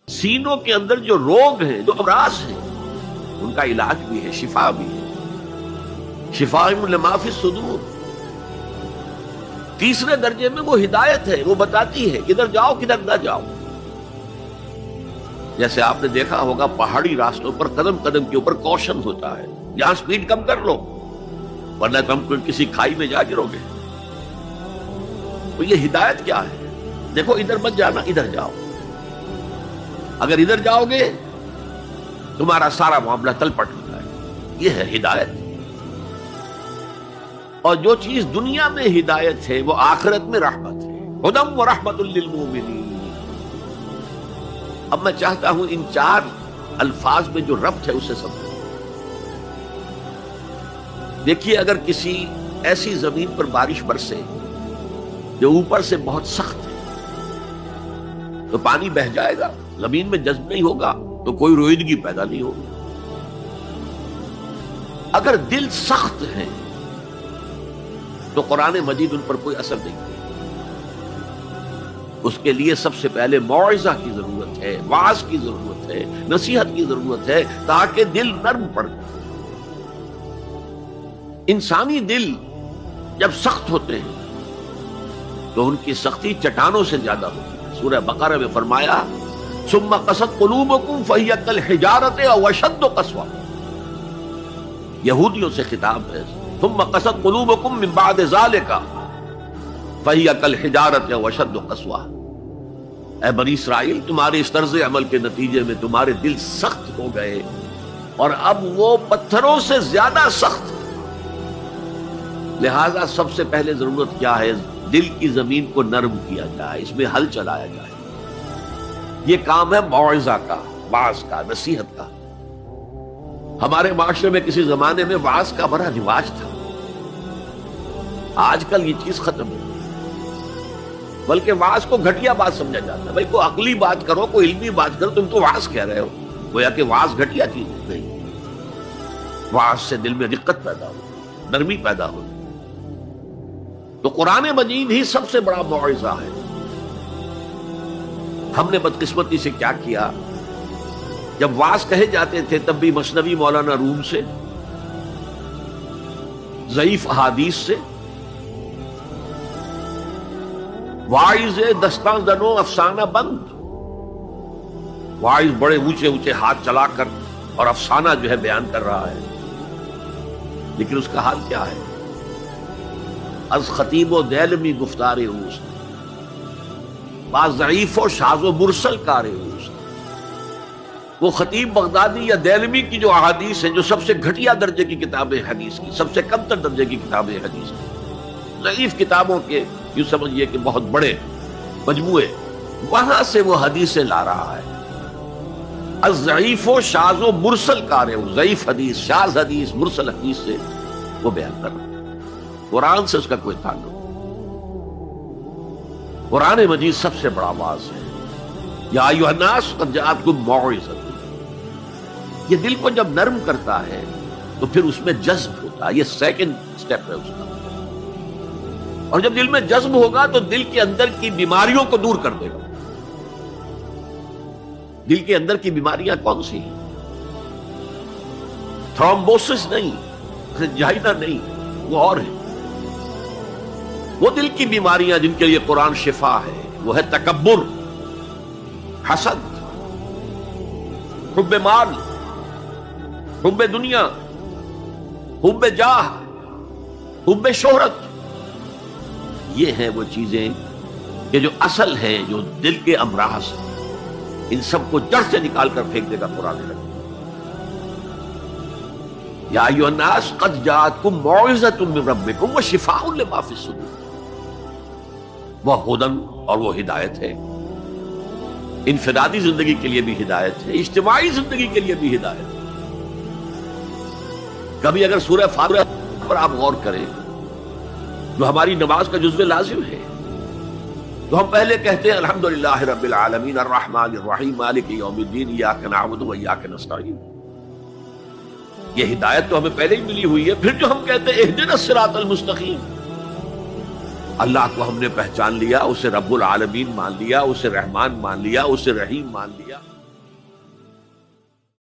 سینوں کے اندر جو روگ ہیں، جو امراض ہیں، ان کا علاج بھی ہے، شفا بھی ہے، شفاء لما فی الصدور۔ تیسرے درجے میں وہ ہدایت ہے، وہ بتاتی ہے کدھر جاؤ کدھر نہ جاؤ۔ جیسے آپ نے دیکھا ہوگا پہاڑی راستوں پر قدم قدم کے اوپر کوشن ہوتا ہے، یہاں سپیڈ کم کر لو ورنہ تم کسی کھائی میں جا گرو گے۔ تو یہ ہدایت کیا ہے؟ دیکھو ادھر مت جانا، ادھر جاؤ، اگر ادھر جاؤ گے تمہارا سارا معاملہ تل پٹ ہو جائے گا۔ یہ ہے ہدایت۔ اور جو چیز دنیا میں ہدایت ہے وہ آخرت میں رحمت ہے، ہدی و رحمت للمؤمنین۔ اب میں چاہتا ہوں ان چار الفاظ میں جو ربط ہے اسے سمجھیں۔ دیکھیے اگر کسی ایسی زمین پر بارش برسے جو اوپر سے بہت سخت ہے تو پانی بہہ جائے گا، زمین میں جذب نہیں ہوگا تو کوئی روئیدگی پیدا نہیں ہوگی۔ اگر دل سخت ہے تو قرآن مجید ان پر کوئی اثر نہیں کرے۔ اس کے لیے سب سے پہلے موعظہ کی ضرورت ہے، واعظ کی ضرورت ہے، نصیحت کی ضرورت ہے تاکہ دل نرم پڑ جائے۔ انسانی دل جب سخت ہوتے ہیں تو ان کی سختی چٹانوں سے زیادہ ہوتی ہے۔ سورہ بقرہ میں فرمایا ثم قست قلوبکم فہی کالحجارۃ او اشد قسوہ۔ یہودیوں سے خطاب ہے، ثم قست قلوبکم من بعد ذلک فہی کالحجارۃ او اشد قسوہ۔ اے بنی اسرائیل، تمہارے اس طرز عمل کے نتیجے میں تمہارے دل سخت ہو گئے اور اب وہ پتھروں سے زیادہ سخت۔ لہذا سب سے پہلے ضرورت کیا ہے؟ دل کی زمین کو نرم کیا جائے، اس میں ہل چلایا جائے۔ یہ کام ہے موعظہ کا، واعظ کا، نصیحت کا۔ ہمارے معاشرے میں کسی زمانے میں واعظ کا بڑا رواج تھا، آج کل یہ چیز ختم ہے، بلکہ واعظ کو گھٹیا بات سمجھا جاتا ہے۔ بھائی کوئی عقلی بات کرو، کوئی علمی بات کرو، تم تو واعظ کہہ رہے ہو، گویا کہ واعظ گھٹیا چیز نہیں۔ واعظ سے دل میں رقت پیدا ہو، نرمی پیدا ہو۔ تو قرآن مجید ہی سب سے بڑا موعظہ ہے۔ ہم نے بدقسمتی سے کیا کیا، جب واعظ کہے جاتے تھے تب بھی مثنوی مولانا روم سے، ضعیف احادیث سے، واعظ دستاں زنو افسانہ بند، واعظ بڑے اونچے اونچے ہاتھ چلا کر اور افسانہ جو ہے بیان کر رہا ہے، لیکن اس کا حال کیا ہے؟ از خطیب و دیلمی گفتار اوست، بعض ضعیف و شاذ و مرسل کار اوست۔ وہ خطیب بغدادی یا دیلمی کی جو احادیث ہیں، جو سب سے گھٹیا درجے کی کتابیں حدیث کی، سب سے کم تر درجے کی کتابیں حدیث کی، ضعیف کتابوں کے یوں سمجھیے کہ بہت بڑے مجموعے، وہاں سے وہ حدیثیں لا رہا ہے۔ از ضعیف و شاذ و مرسل کار اوست، ضعیف حدیث، شاذ حدیث، مرسل حدیث سے وہ بیان کر رہا ہے۔ قرآن سے اس کا کوئی تعلق۔ قرآن مجید سب سے بڑا واعظ ہے۔ یا ایھا الناس قد جاءتکم موعظۃ۔ یہ دل کو جب نرم کرتا ہے تو پھر اس میں جذب ہوتا ہے، یہ سیکنڈ سٹیپ ہے اس کا۔ اور جب دل میں جذب ہوگا تو دل کے اندر کی بیماریوں کو دور کر دے گا۔ دل کے اندر کی بیماریاں کون سی ہیں؟ تھرومبوسس نہیں، انجائنا نہیں، وہ اور ہے۔ وہ دل کی بیماریاں جن کے لیے قرآن شفا ہے، وہ ہے تکبر، حسد، حب مال، حب دنیا، حب جاہ، حب شہرت۔ یہ ہیں وہ چیزیں کہ جو اصل ہیں، جو دل کے امراض ہیں، ان سب کو جڑ سے نکال کر پھینک دے گا قرآن میں۔ یا ایھا الناس قد جاءتکم موعظۃ من ربکم وشفاء لما فی الصدور۔ وہ ہدن اور وہ ہدایت ہے، انفرادی زندگی کے لیے بھی ہدایت ہے، اجتماعی زندگی کے لیے بھی ہدایت ہے۔ کبھی اگر سورہ فاتحہ پر آپ غور کریں جو ہماری نماز کا جزو لازم ہے، تو ہم پہلے کہتے ہیں الحمدللہ رب العالمین الرحمن الرحیم مالک یوم الدین ایاک نعبد و ایاک نستعین۔ یہ ہدایت تو ہمیں پہلے ہی ملی ہوئی ہے۔ پھر جو ہم کہتے ہیں اہدنا الصراط المستقیم، اللہ کو ہم نے پہچان لیا، اسے رب العالمین مان لیا، اسے رحمان مان لیا، اسے رحیم مان لیا۔